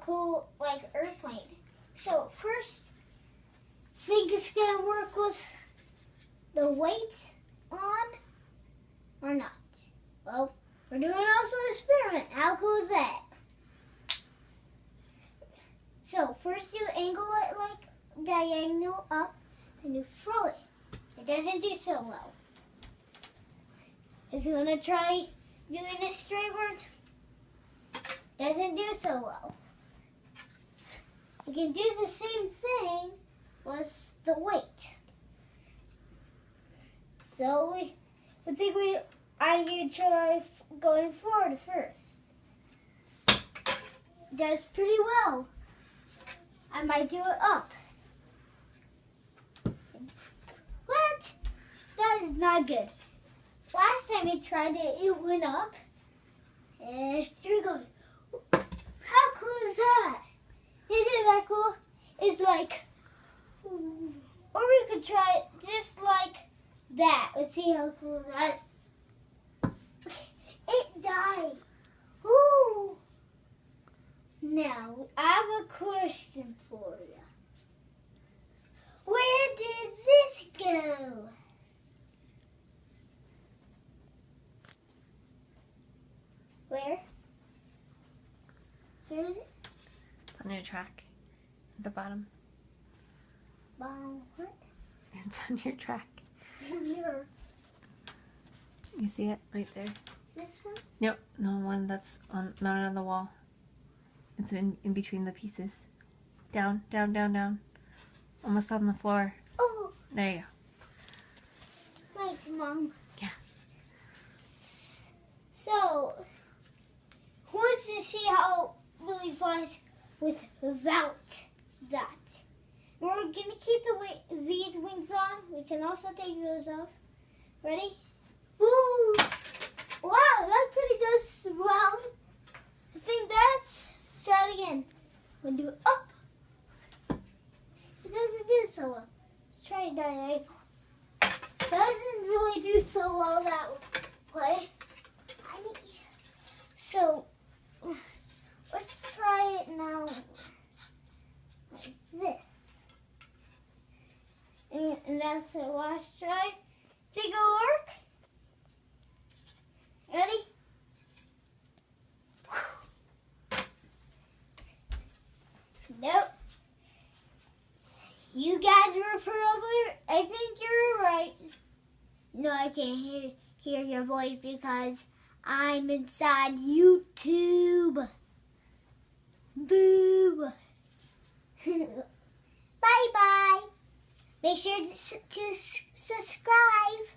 cool like airplane. So first, think it's gonna work with the weight on or not? Well, we're doing also an experiment. How cool is that? So first you angle it like diagonal up, then you throw it. It doesn't do so well. If you want to try doing it straightward, doesn't do so well. You can do the same thing with the weight. So I think I'm going to try going forward first. Does pretty well. I might do it up. What? That is not good. Last time I tried it, it went up. And here we go. How cool is that? Isn't that cool? It's like, or we could try it just like that. Let's see how cool that is. It died. Ooh. Now, I have a question for you. Where did this go? Where? Where is it? It's on your track at the bottom. What? It's on your track. Here. You see it right there? This one? Nope, no one that's mounted on the wall. It's in between the pieces. Down, down, down, down. Almost on the floor. Oh, There you go. thanks, Mom. Yeah. So, who wants to see how it really flies without that? We're going to keep these wings on. We can also take those off. Ready? Woo! Wow, that pretty does well. I think let's try it again. We're going to do it up. It doesn't do so well. Let's try it diagonal. Doesn't really do so well that way. So, let's try it now like this. And that's the last try. Think it'll work? Ready? Nope. You guys were probably, I think you're right. No, I can't hear your voice because I'm inside YouTube. Boo. Bye-bye. Make sure to subscribe.